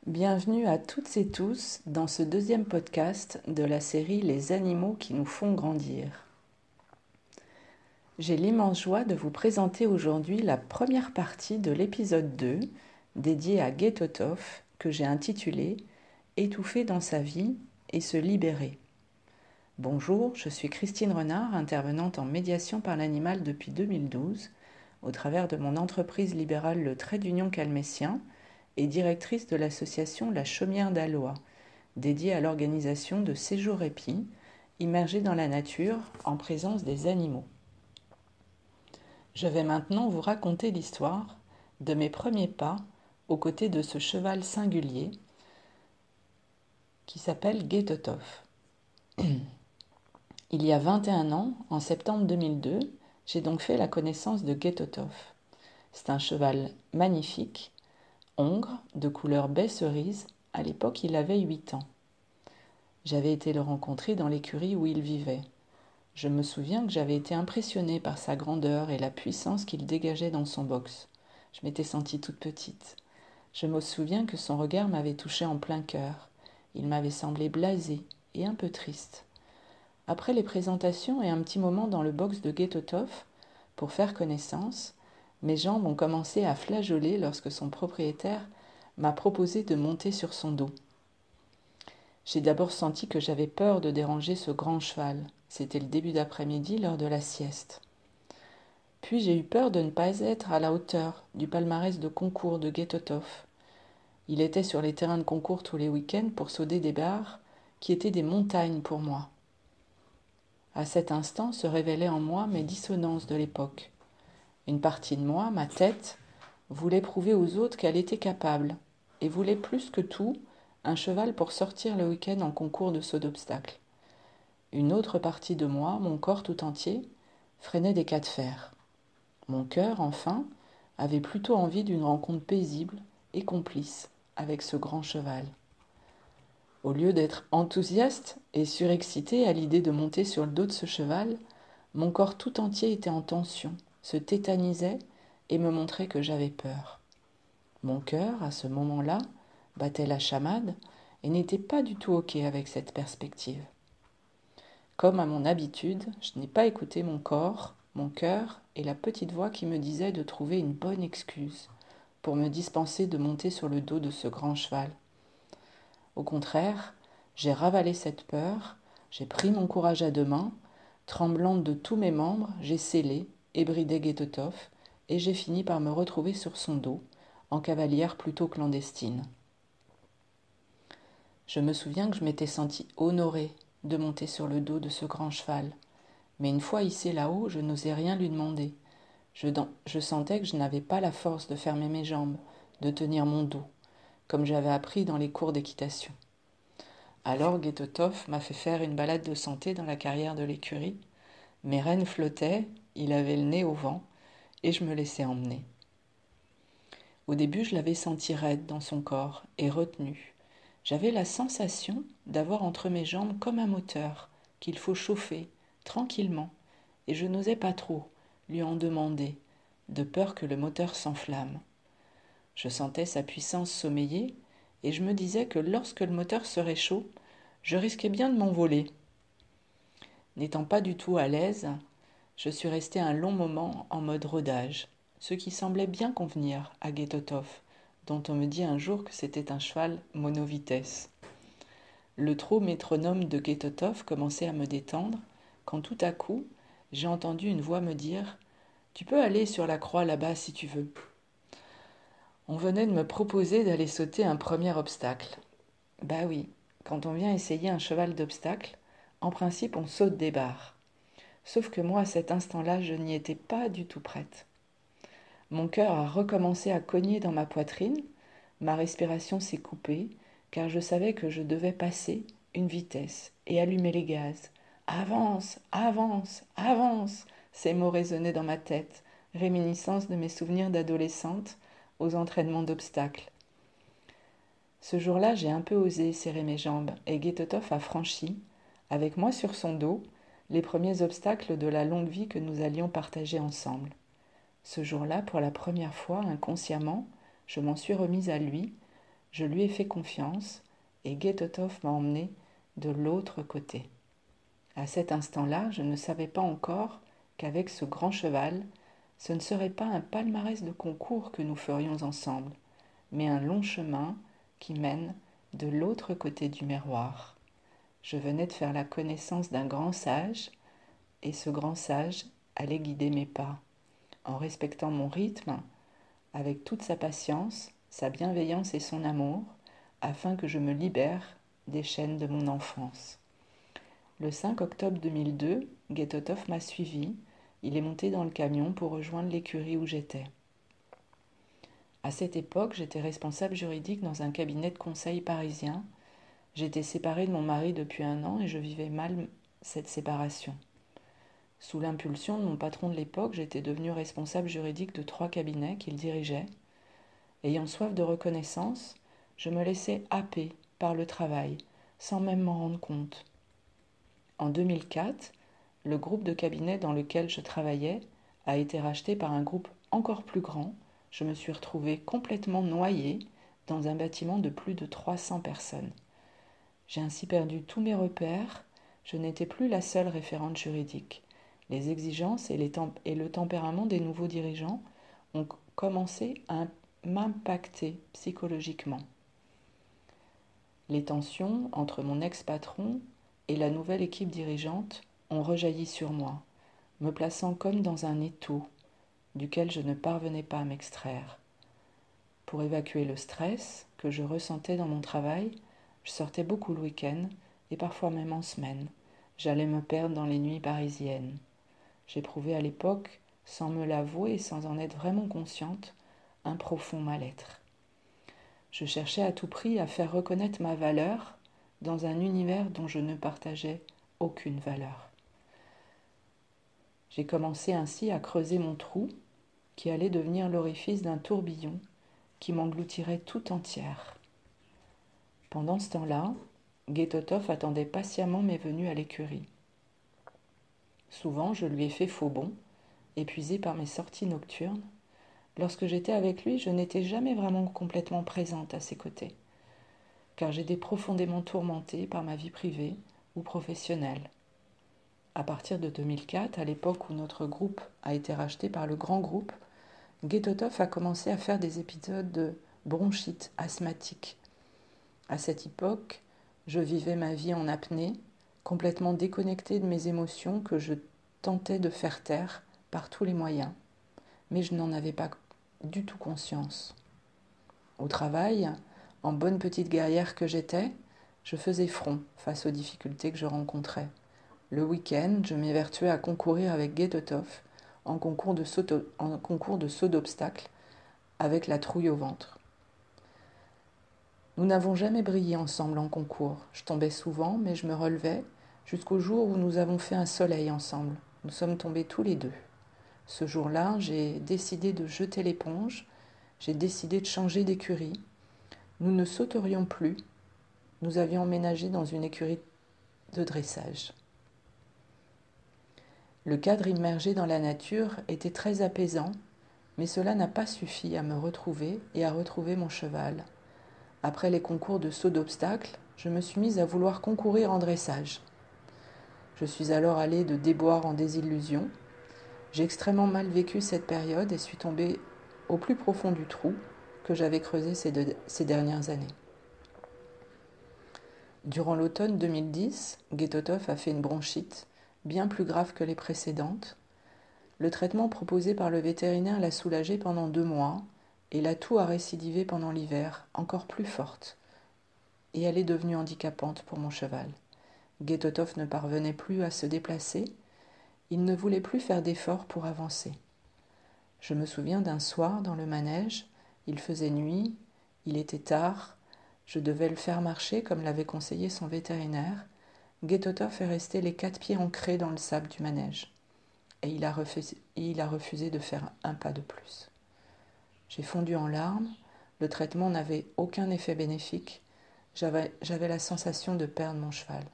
Bienvenue à toutes et tous dans ce deuxième podcast de la série Les animaux qui nous font grandir. J'ai l'immense joie de vous présenter aujourd'hui la première partie de l'épisode 2 dédié à Guetotov que j'ai intitulé Étouffer dans sa vie et se libérer. Bonjour, je suis Christine Renard, intervenante en médiation par l'animal depuis 2012 au travers de mon entreprise libérale Le Trait d'Union Calmécien et directrice de l'association La Chaumière d'Alois, dédiée à l'organisation de séjours répit, immergés dans la nature en présence des animaux. Je vais maintenant vous raconter l'histoire de mes premiers pas aux côtés de ce cheval singulier qui s'appelle Guetotov. Il y a 21 ans, en septembre 2002, j'ai donc fait la connaissance de Guetotov. C'est un cheval magnifique, hongre, de couleur baie cerise. À l'époque, il avait 8 ans. J'avais été le rencontrer dans l'écurie où il vivait. Je me souviens que j'avais été impressionnée par sa grandeur et la puissance qu'il dégageait dans son box. Je m'étais sentie toute petite. Je me souviens que son regard m'avait touchée en plein cœur. Il m'avait semblé blasé et un peu triste. Après les présentations et un petit moment dans le box de Guetotov, pour faire connaissance, mes jambes ont commencé à flageoler lorsque son propriétaire m'a proposé de monter sur son dos. J'ai d'abord senti que j'avais peur de déranger ce grand cheval. C'était le début d'après-midi lors de la sieste. Puis j'ai eu peur de ne pas être à la hauteur du palmarès de concours de Guetotov. Il était sur les terrains de concours tous les week-ends pour sauter des barres qui étaient des montagnes pour moi. À cet instant se révélaient en moi mes dissonances de l'époque. Une partie de moi, ma tête, voulait prouver aux autres qu'elle était capable et voulait plus que tout un cheval pour sortir le week-end en concours de saut d'obstacles. Une autre partie de moi, mon corps tout entier, freinait des cas de fer. Mon cœur, enfin, avait plutôt envie d'une rencontre paisible et complice avec ce grand cheval. Au lieu d'être enthousiaste et surexcité à l'idée de monter sur le dos de ce cheval, mon corps tout entier était en tension, se tétanisait et me montrait que j'avais peur. Mon cœur, à ce moment-là, battait la chamade et n'était pas du tout OK avec cette perspective. Comme à mon habitude, je n'ai pas écouté mon corps, mon cœur et la petite voix qui me disait de trouver une bonne excuse pour me dispenser de monter sur le dos de ce grand cheval. Au contraire, j'ai ravalé cette peur, j'ai pris mon courage à deux mains, tremblante de tous mes membres, j'ai scellé et bridé Guetotov et j'ai fini par me retrouver sur son dos, en cavalière plutôt clandestine. Je me souviens que je m'étais sentie honorée de monter sur le dos de ce grand cheval, mais une fois hissé là-haut, je n'osais rien lui demander. Je sentais que je n'avais pas la force de fermer mes jambes, de tenir mon dos, comme j'avais appris dans les cours d'équitation. Alors Guetotov m'a fait faire une balade de santé dans la carrière de l'écurie. Mes rênes flottaient, il avait le nez au vent, et je me laissais emmener. Au début, je l'avais senti raide dans son corps et retenu. J'avais la sensation d'avoir entre mes jambes comme un moteur qu'il faut chauffer tranquillement, et je n'osais pas trop lui en demander, de peur que le moteur s'enflamme. Je sentais sa puissance sommeiller, et je me disais que lorsque le moteur serait chaud, je risquais bien de m'envoler. N'étant pas du tout à l'aise, je suis restée un long moment en mode rodage, ce qui semblait bien convenir à Guetotov, dont on me dit un jour que c'était un cheval monovitesse. Le trot métronome de Guetotov commençait à me détendre, quand tout à coup, j'ai entendu une voix me dire « Tu peux aller sur la croix là-bas si tu veux ». On venait de me proposer d'aller sauter un premier obstacle. Bah oui, quand on vient essayer un cheval d'obstacle, en principe on saute des barres. Sauf que moi, à cet instant-là, je n'y étais pas du tout prête. Mon cœur a recommencé à cogner dans ma poitrine, ma respiration s'est coupée, car je savais que je devais passer une vitesse et allumer les gaz. Avance, avance, avance, ces mots résonnaient dans ma tête, réminiscence de mes souvenirs d'adolescente aux entraînements d'obstacles. Ce jour-là, j'ai un peu osé serrer mes jambes et Guetotov a franchi, avec moi sur son dos, les premiers obstacles de la longue vie que nous allions partager ensemble. Ce jour-là, pour la première fois, inconsciemment, je m'en suis remise à lui, Je lui ai fait confiance et Getotov m'a emmené de l'autre côté. À cet instant-là, je ne savais pas encore qu'avec ce grand cheval, ce ne serait pas un palmarès de concours que nous ferions ensemble, mais un long chemin qui mène de l'autre côté du miroir. Je venais de faire la connaissance d'un grand sage, et ce grand sage allait guider mes pas, en respectant mon rythme, avec toute sa patience, sa bienveillance et son amour, afin que je me libère des chaînes de mon enfance. Le 5 octobre 2002, Getotov m'a suivi. Il est monté dans le camion pour rejoindre l'écurie où j'étais. À cette époque, j'étais responsable juridique dans un cabinet de conseil parisien. J'étais séparée de mon mari depuis 1 an et je vivais mal cette séparation. Sous l'impulsion de mon patron de l'époque, j'étais devenue responsable juridique de 3 cabinets qu'il dirigeait. Ayant soif de reconnaissance, je me laissais happer par le travail, sans même m'en rendre compte. En 2004, le groupe de cabinets dans lequel je travaillais a été racheté par un groupe encore plus grand. Je me suis retrouvée complètement noyée dans un bâtiment de plus de 300 personnes. J'ai ainsi perdu tous mes repères. Je n'étais plus la seule référente juridique. Les exigences et le tempérament des nouveaux dirigeants ont commencé à m'impacter psychologiquement. Les tensions entre mon ex-patron et la nouvelle équipe dirigeante ont rejailli sur moi, me plaçant comme dans un étau duquel je ne parvenais pas à m'extraire. Pour évacuer le stress que je ressentais dans mon travail, je sortais beaucoup le week-end et parfois même en semaine. J'allais me perdre dans les nuits parisiennes. J'éprouvais à l'époque, sans me l'avouer et sans en être vraiment consciente, un profond mal-être. Je cherchais à tout prix à faire reconnaître ma valeur dans un univers dont je ne partageais aucune valeur. J'ai commencé ainsi à creuser mon trou qui allait devenir l'orifice d'un tourbillon qui m'engloutirait tout entière. Pendant ce temps-là, Getotov attendait patiemment mes venues à l'écurie. Souvent, je lui ai fait faux bond, épuisé par mes sorties nocturnes. Lorsque j'étais avec lui, je n'étais jamais vraiment complètement présente à ses côtés, car j'étais profondément tourmentée par ma vie privée ou professionnelle. À partir de 2004, à l'époque où notre groupe a été racheté par le grand groupe, Getotov a commencé à faire des épisodes de bronchite asthmatique. À cette époque, je vivais ma vie en apnée, complètement déconnectée de mes émotions que je tentais de faire taire par tous les moyens. Mais je n'en avais pas du tout conscience. Au travail, en bonne petite guerrière que j'étais, je faisais front face aux difficultés que je rencontrais. Le week-end, je m'évertuais à concourir avec Getotov en concours de saut d'obstacles avec la trouille au ventre. Nous n'avons jamais brillé ensemble en concours. Je tombais souvent, mais je me relevais jusqu'au jour où nous avons fait un soleil ensemble. Nous sommes tombés tous les deux. Ce jour-là, j'ai décidé de jeter l'éponge, j'ai décidé de changer d'écurie. Nous ne sauterions plus. Nous avions emménagé dans une écurie de dressage. Le cadre immergé dans la nature était très apaisant, mais cela n'a pas suffi à me retrouver et à retrouver mon cheval. Après les concours de saut d'obstacles, je me suis mise à vouloir concourir en dressage. Je suis alors allée de déboire en désillusion. J'ai extrêmement mal vécu cette période et suis tombée au plus profond du trou que j'avais creusé ces dernières années. Durant l'automne 2010, Getotov a fait une bronchite bien plus grave que les précédentes. Le traitement proposé par le vétérinaire l'a soulagée pendant 2 mois et la toux a récidivé pendant l'hiver, encore plus forte. Et elle est devenue handicapante pour mon cheval. Getotov ne parvenait plus à se déplacer. Il ne voulait plus faire d'efforts pour avancer. Je me souviens d'un soir dans le manège, il faisait nuit, il était tard, je devais le faire marcher comme l'avait conseillé son vétérinaire. Getotov est resté les 4 pieds ancrés dans le sable du manège. Et il a refusé de faire un pas de plus. J'ai fondu en larmes, le traitement n'avait aucun effet bénéfique, j'avais la sensation de perdre mon cheval.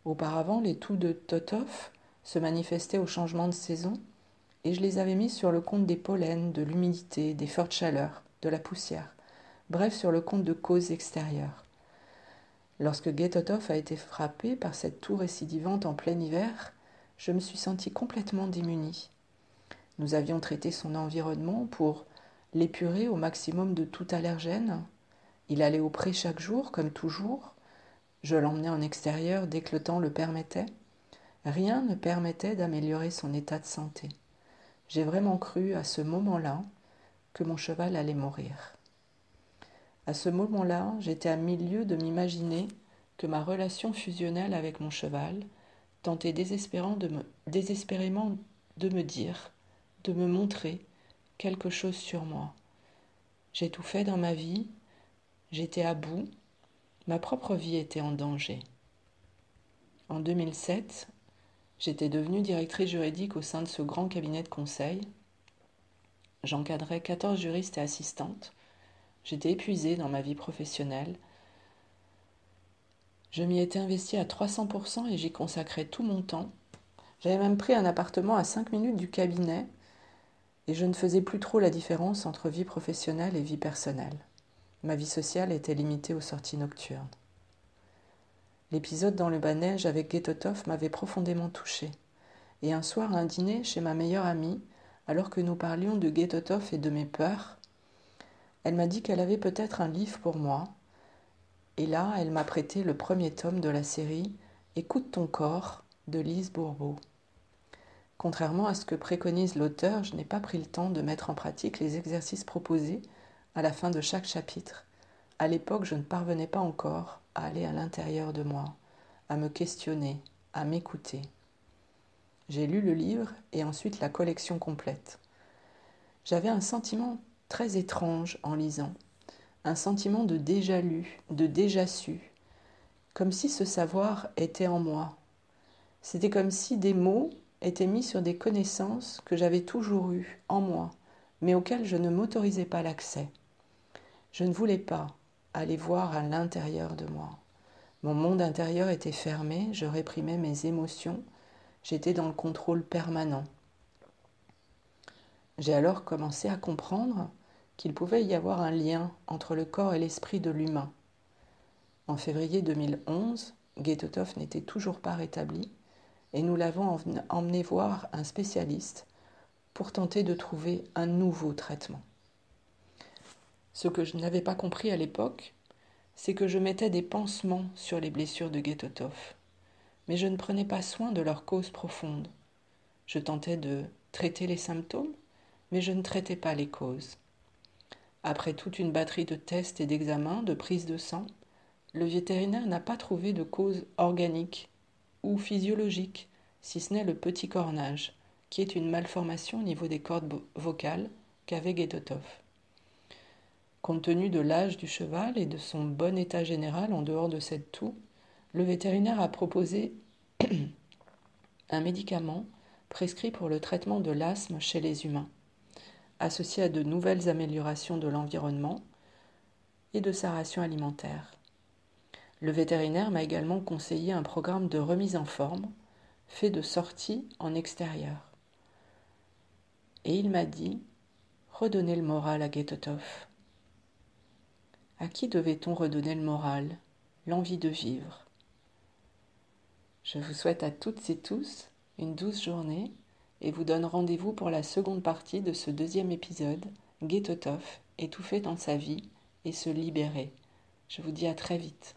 Auparavant, les toux de Totov se manifestaient au changement de saison et je les avais mis sur le compte des pollens, de l'humidité, des fortes chaleurs, de la poussière. bref sur le compte de causes extérieures. Lorsque Guet-Tothoff a été frappé par cette toux récidivante en plein hiver, je me suis sentie complètement démunie. Nous avions traité son environnement pour l'épurer au maximum de tout allergène. Il allait au pré chaque jour, comme toujours. Je l'emmenais en extérieur dès que le temps le permettait. Rien ne permettait d'améliorer son état de santé. J'ai vraiment cru à ce moment-là que mon cheval allait mourir. À ce moment-là, j'étais à 1000 lieues de m'imaginer que ma relation fusionnelle avec mon cheval tentait désespérément de me dire, de me montrer quelque chose sur moi. J'ai tout fait dans ma vie, j'étais à bout, ma propre vie était en danger. En 2007, j'étais devenue directrice juridique au sein de ce grand cabinet de conseil. J'encadrais 14 juristes et assistantes. J'étais épuisée dans ma vie professionnelle. Je m'y étais investie à 300% et j'y consacrais tout mon temps. J'avais même pris un appartement à 5 minutes du cabinet et je ne faisais plus trop la différence entre vie professionnelle et vie personnelle. Ma vie sociale était limitée aux sorties nocturnes. L'épisode dans le bas-neige avec Guet-Tothoff m'avait profondément touchée. Et un soir, à un dîner chez ma meilleure amie, alors que nous parlions de Guet-Tothoff et de mes peurs, elle m'a dit qu'elle avait peut-être un livre pour moi. Et là, elle m'a prêté le premier tome de la série « Écoute ton corps » de Lise Bourbeau. Contrairement à ce que préconise l'auteur, je n'ai pas pris le temps de mettre en pratique les exercices proposés à la fin de chaque chapitre. À l'époque, je ne parvenais pas encore à aller à l'intérieur de moi, à me questionner, à m'écouter. J'ai lu le livre et ensuite la collection complète. J'avais un sentiment très étrange en lisant, un sentiment de déjà lu, de déjà su, comme si ce savoir était en moi. C'était comme si des mots étaient mis sur des connaissances que j'avais toujours eues en moi, mais auxquelles je ne m'autorisais pas l'accès. Je ne voulais pas aller voir à l'intérieur de moi. Mon monde intérieur était fermé, je réprimais mes émotions, j'étais dans le contrôle permanent. J'ai alors commencé à comprendre qu'il pouvait y avoir un lien entre le corps et l'esprit de l'humain. En février 2011, Guet-Tothoff n'était toujours pas rétabli et nous l'avons emmené voir un spécialiste pour tenter de trouver un nouveau traitement. Ce que je n'avais pas compris à l'époque, c'est que je mettais des pansements sur les blessures de Guet-Tothoff, mais je ne prenais pas soin de leur cause profonde. Je tentais de traiter les symptômes, mais je ne traitais pas les causes. Après toute une batterie de tests et d'examens, de prises de sang, le vétérinaire n'a pas trouvé de cause organique ou physiologique, si ce n'est le petit cornage, qui est une malformation au niveau des cordes vocales qu'avait Guet-Tothoff. Compte tenu de l'âge du cheval et de son bon état général en dehors de cette toux, le vétérinaire a proposé un médicament prescrit pour le traitement de l'asthme chez les humains, associé à de nouvelles améliorations de l'environnement et de sa ration alimentaire. Le vétérinaire m'a également conseillé un programme de remise en forme, fait de sorties en extérieur. Et il m'a dit « Redonnez le moral à Guet-Tothoff ». À qui devait-on redonner le moral, l'envie de vivre? Je vous souhaite à toutes et tous une douce journée et vous donne rendez-vous pour la seconde partie de ce deuxième épisode, Guet-Tothoff, étouffé dans sa vie et se libérer. Je vous dis à très vite.